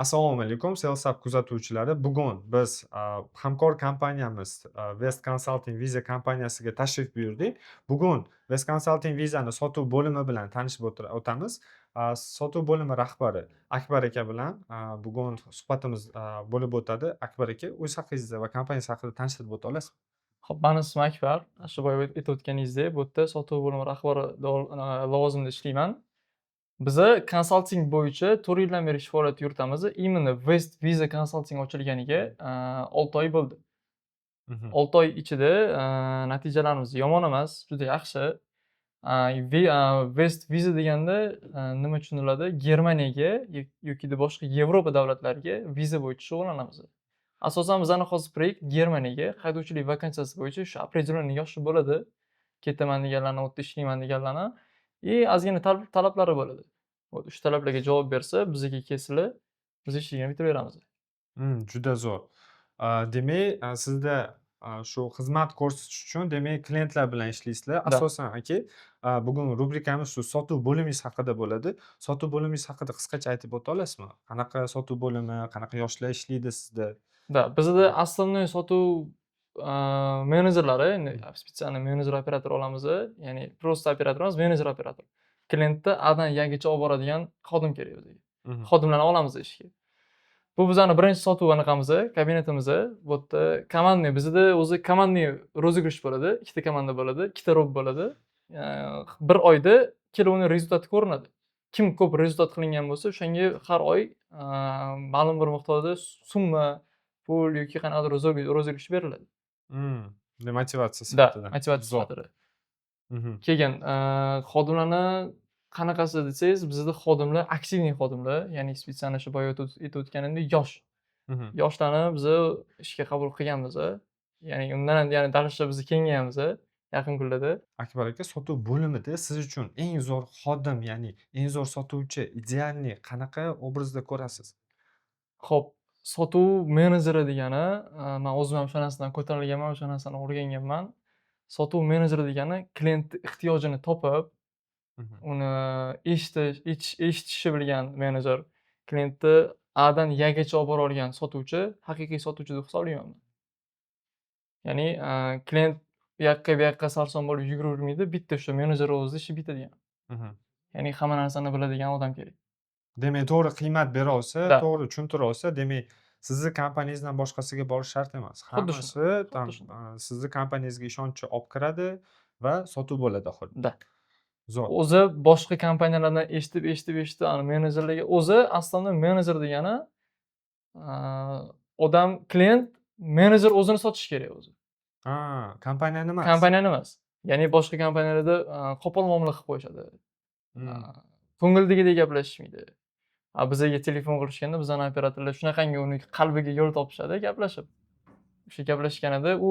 Assalomu alaykum, Sales Hub kuzatuvchilari. Bugun biz hamkor kompaniyamiz West Consulting Viza kompaniyasiga tashrif buyurdik. Bugun West Consulting Vizani sotuv bo'limi bilan tanishib o'tamiz. Sotuv bo'limi rahbari Akbar aka bilan bugun suhbatimiz bo'lib o'tadi. Akbar aka, o'z haqingizda va kompaniyasi haqida tanishtirib o'ta olasizmi? Xo'p, mani ismim Akbar. Shu boya aytib o'tganingizdek, bu yerda sotuv bo'limi rahbari lavozimida ishlayman. Biza konsalting bo'yicha 4 yildan beri ish faoliyat yuritamiz. Именно West Visa Consulting ochilganiga 6 oy bo'ldi. 6 oy ichida natijalarimiz yomon emas, juda yaxshi. West Visa deganda nima tushuniladi? Germaniyaga yoki boshqa Yevropa davlatlariga viza bo'yicha shug'ullanamiz. Asosan bizani hozir proyekt Germaniyaga haydovchilik vakansiyasi bo'yicha shu определённый yoshi bo'ladi. Ketaman deganlarni, u yerda ishlayman deganlarni ozgina talablari bo'ladi. Shu talablarga javob bersa, bizga kelsalar, biz ishligini bitiraveramiz. Juda zo'r. Demak, sizda shu xizmat ko'rsatish uchun demak klientlar bilan ishlaysizlar. Da. Asosan aka, bugun rubrikamiz shu sotuv bo'limingiz haqida bo'ladi. Sotuv bo'limingiz haqida qisqacha aytib o'ta olasizmi? Qanaqa sotuv bo'limi, qanaqa yoshlar ishlaydi sizda? Да, bizda основной sotuv menejerlari, endi специальный menejer operator olamiz, ya'ni просто operator emas, menejer operator. Klientni Adan Yagacha olib boradigan xodim kerak bizga. Xodimlarni olamiz ishga. Bu bizani birinchi sotuv anaqamiz, kabinetimiz. Bu yerda komandniy, bizda o'zi komandniy rozыгрыш bo'ladi, ikkita komanda bo'ladi, ikkita rob bo'ladi. Bir oyda kelovni rezultati ko'rinadi. Kim ko'p rezultat qilingan bo'lsa, o'shanga har oy ma'lum bir miqdorda summa, pul yoki qanaqadir rozыгрыш beriladi. Motivatsiya Da, sifatida. motivatsiya Zo'r. sifatida. Keyin xodimlarni qanaqasi desangiz, bizda xodimlar aktivniy xodimlar, ya'ni spesialniy shu boya aytib o'tganimdek yosh. Yoshlarni biz ishga qabul qilganmiz. Ya'ni undan ham darajada biz kengayamiz yaqin kunlarda. Akbar aka, sotuv bo'limida siz uchun eng zo'r xodim, ya'ni eng zo'r sotuvchi idealniy qanaqa obrazda ko'rasiz? Xo'p, sotuv menejeri degani, men o'zim ham o'sha narsadan ko'tarilganman, o'sha narsani o'rganganman. Sotuv menejeri degani klient ehtiyojini topib, uni eshitishni bilgan menejer, klientni Adan Yagacha olib bora olgan sotuvchi, haqiqiy sotuvchi deb hisoblayman. Ya'ni klient bu yoqqa sarson bo'lib yuguravermaydi, bitta shu menejer o'zida ishi bitadigan. Ya'ni hamma narsani biladigan odam kerak. Demak, to'g'ri qiymat bera olsa, Da. to'g'ri tushuntira olsa, demak, sizni kompaniyangizdan boshqasiga borish shart emas. Xuddi Hammasi tam sizni kompaniyangizga ishonchi olib kiradi va sotuv bo'ladi oxirida. Da. Zo'r. O'zi boshqa kompaniyalardan eshitib, ani menejerlarga o'zi aslida menejer degani odam, klient, menejer o'zini sotishi kerak o'zi. Kompaniyani emas. Kompaniyani emas. Ya'ni boshqa kompaniyalarda qo'pol muomala qilib qo'yishadi. Ko'ngildagidek gaplashishmaydi. Bizga telefon qilishganda bizani operatorlar shunaqangi uni qalbiga yo'l topishadi gaplashib. O'sha gaplashganida u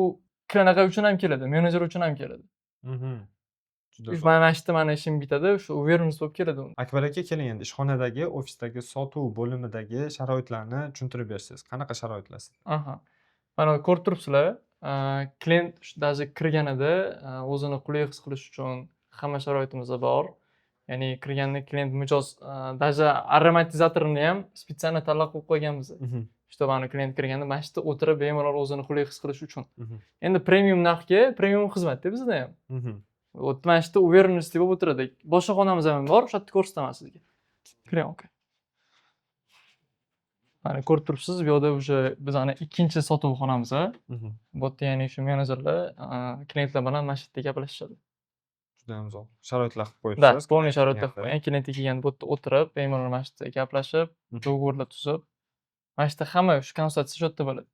klient uchun ham keladi, menejer uchun ham keladi. Juda zo'r. Mana shu mani ishim bitadi, shu uверенность bo'lib keladi uni. Akbar aka, keling endi ishxonadagi, ofisdagi sotuv bo'limidagi sharoitlarni tushuntirib bersangiz. Qanaqa sharoitlar sizda? Mana ko'rib turibsizlar, klient даже kirganida o'zini qulay his qilish uchun hamma sharoitimiz bor. Ya'ni kirganda klient mijoz, даже aromatizatorini ham spetsialniy tanlab qo'yib qo'yganmiz. Что mana klient kirganda mana shu yerda o'tirib bemalol o'zini qulay his qilish uchun. Endi premium narxga premium xizmatda bizda ham. Mana shu yerda uверенность bo'lib o'tiradi. Boshqa xonamiz ham bor, o'sha yerda ko'rsataman sizga. Kiring aka. Mana ko'rib turibsiz, bu yerda o'sha bizani ikkinchi sotuv xonamiz. Bu yerda ya'ni shu menejerlar klientlar bilan mana shu yerda gaplashishadi. Juda ham zo'r. Sharoitlar qilib Da, qo'yibsiz. полный sharoitlar qilib qo'ygan. Klientga kelganda bu yerda o'tirib, bemalol mana shu yerda gaplashib, do'g'orlar tuzib, mana shu yerda hamma shu konsultatsiya shu yerda bo'ladi.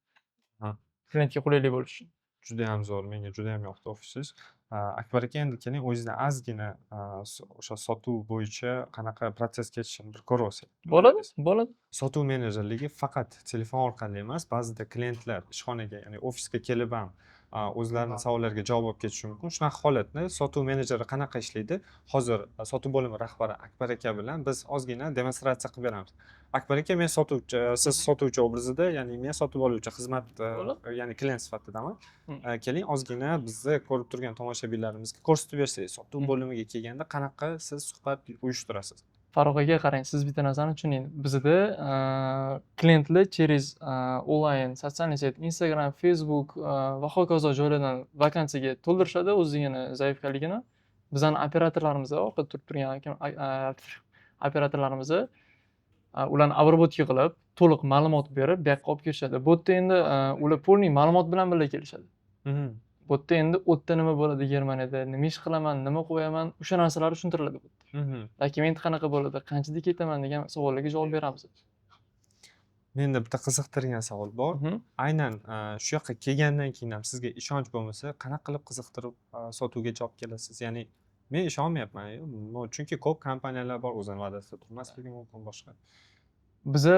Klientga qulaylik bo'lishi uchun. Juda ham zo'r, menga juda ham yoqdi ofisingiz. Akbar aka, endi keling o'zingizdan ozgina o'sha sotuv bo'yicha qanaqa protsess kechishini bir ko'rib olsak. Bo'ladi. Sotuv menejerligi faqat telefon orqali emas, ba'zida klientlar ishxonaga, ya'ni ofisga kelib ham o'zlarining savollariga javob olib ketishi mumkin. Shunaqa holatni sotuv menejeri qanaqa ishlaydi? Hozir sotuv bo'limi rahbari Akbar aka bilan biz ozgina demonstratsiya qilib beramiz. Akbar aka, men sotuvchi, siz sotuvchi obrazida, ya'ni men sotib oluvchi xizmat, ya'ni klient sifatidami? Keling, ozgina bizni ko'rib turgan tomoshabinlarimizga ko'rsatib bersangiz, sotuv bo'limiga kelganda qanaqa siz suhbat uyushtirasiz? Farruh aka qarang, siz bitta narsani tushuning. Bizda klientlar через onlayn sotsial set, Instagram, Facebook va hokazo joylardan vakansiyaga to'ldirishadi o'zigini zaifkaligini. Bizani operatorlarimiz orqada turib turgan operatorlarimiz ularni обработка qilib, to'liq ma'lumot berib, bu yoqqa olib kelishadi. Bu yerda endi ular полный ma'lumot bilan birga kelishadi. Bu yerda endi o'tda nima bo'ladi Germaniyada, nima ish qilaman, nima qo'yaman, o'sha narsalar tushuntiriladi bu yerda. Dokument qanaqa bo'ladi, qanchada ketaman degan savollarga javob beramiz. Menda bitta qiziqtirgan savol bor. Aynan shu yoqqa kelgandan keyin ham sizga ishonch bo'lmasa, qanaqa qilib qiziqtirib sotuvgacha olib kelasiz? Ya'ni men ishonmayapman. Chunki ko'p kompaniyalar bor o'zini va'dasida turmasligi mumkin boshqa. Biza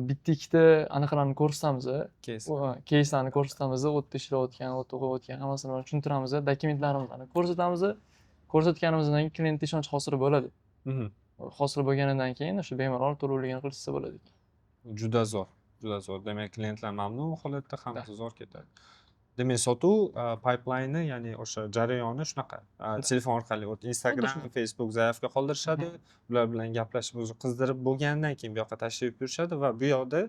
bitta ikkita anaqalarni ko'rsatamiz, Case. keyslarni ko'rsatamiz, u yerda ishlayotgan, u yerda o'qiyotgan hammasini tushuntiramiz, dokumentlarimizni ko'rsatamiz. Ko'rsatganimizdan keyin klientga ishonch hosil bo'ladi. Hosil bo'lganidan keyin o'sha bemalol to'lovligini qilsa bo'ladi. Juda zo'r, juda zo'r. Demak, klientlar mamnun holatda, hammasi zo'r ketadi. Demak, sotuv pipeline, ya'ni o'sha jarayoni shunaqa. Telefon orqali Instagram, Facebook zaifga qoldirishadi. Ular bilan gaplashib, o'zi qizdirib bo'lgandan keyin bu yoqqa tashrif buyurishadi va bu yoqda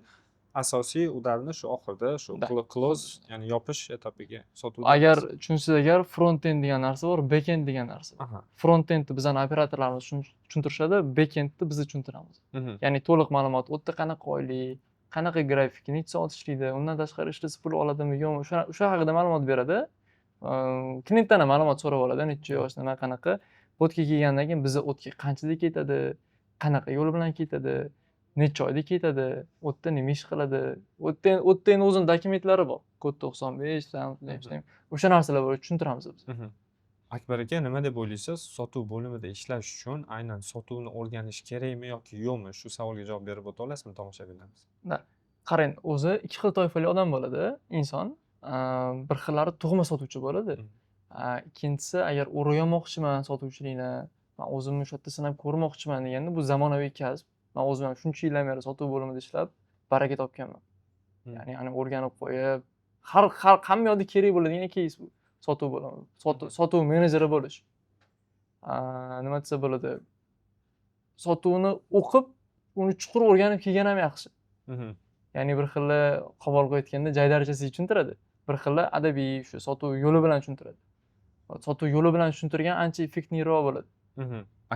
asosiy udarni shu oxirida shu close, ya'ni yopish etapiga sotuv. Agar tushunsiz, agar front end degan narsa bor, back end degan narsa. Front endni bizani operatorlarimiz tushuntirishadi, back endni biz tushuntiramiz. Ya'ni to'liq ma'lumot, u yerda qanaqa oylik, qanaqa grafik, necha soat ishlaydi, undan tashqari ishlasa pul oladimi, yo'qmi, o'sha haqida ma'lumot beradi. Klientdan ham ma'lumot so'rab oladi, necha yosh, nima qanaqa. O'tga kelgandan keyin biza o'tga qanchada ketadi, qanaqa yo'l bilan ketadi, necha oyda ketadi, o'tda nima ish qiladi, o'tda endi o'zini dokumentlari bor. Kod 95, o'sha narsalar bor, tushuntiramiz biz. Akbar aka, nima deb o'ylaysiz? Sotuv bo'limida ishlash uchun aynan sotuvni o'rganish kerakmi yoki yo'qmi? Shu savolga javob berib o'ta olasizmi tomoshabinlarimiz? Qarang, o'zi ikki xil toifali odam bo'ladi, inson. Bir xillari tug'ma sotuvchi bo'ladi. Ikkinchisi, agar o'rganmoqchiman sotuvchilikni, men o'zimni shu yerda sinab ko'rmoqchiman deganda, bu zamonaviy kasb. Men o'zim ham shuncha yildan beri sotuv bo'limida ishlab, baraka topganman. Ya'ni o'rganib qo'yib, har hamma yoqda kerak bo'ladigan keys bu. Sotuv bo'limi, sotuv menejeri bo'lish. Nima desa bo'ladi? Sotuvni o'qib, uni chuqur o'rganib kelgan ham yaxshi. Ya'ni bir xilla qavolga aytganda jaydarchasiga tushuntiradi. Bir xilla adabiy shu sotuv yo'li bilan tushuntiradi. Sotuv yo'li bilan tushuntirgan ancha effektliroq bo'ladi.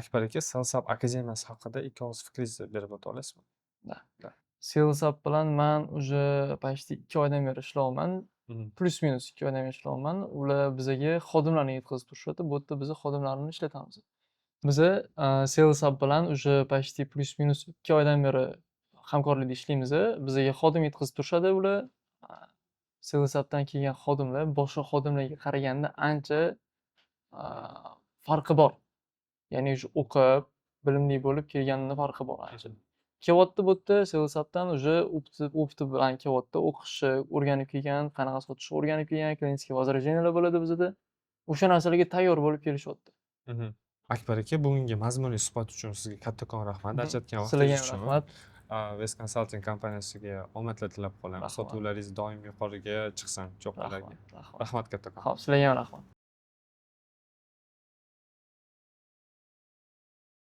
Akbar aka, Salesap akademiyasi haqida ikki og'iz fikringizni berib o'ta olasizmi? Salesap bilan men уже почти 2 oydan beri ishlayapman. Plus minus 2 oydan beri ishlayapman. Ular bizga xodimlarni yetkazib turishadi. Bu yerda biz xodimlarni ishlatamiz. Biza Salesap bilan уже почти plus minus 2 oydan beri hamkorlikda ishlaymiz. Bizga xodim yetkazib turishadi ular. Salesapdan kelgan xodimlar boshqa xodimlarga qaraganda ancha farqi bor. Ya'ni shu o'qib, bilimli bo'lib kelganning farqi bor ancha. Kelyapti bu yerda Salesapdan уже opti bilan kelyapti, o'qishni o'rganib kelgan, qanaqa sotishni o'rganib kelgan, klientskiy возражениялар bo'ladi bizda. O'sha narsalarga tayyor bo'lib kelishyapti. Akbar aka, bugungi mazmunli suhbat uchun sizga kattakon rahmat. Ajratgan Sizlarga vaqtingiz uchun. rahmat. West Consulting kompaniyasiga omadlar tilab qolamiz. Sotuvlaringiz doim yuqoriga chiqsin, cho'qqilarga. Rahmat kattakon. Xo'p, sizlarga ham rahmat.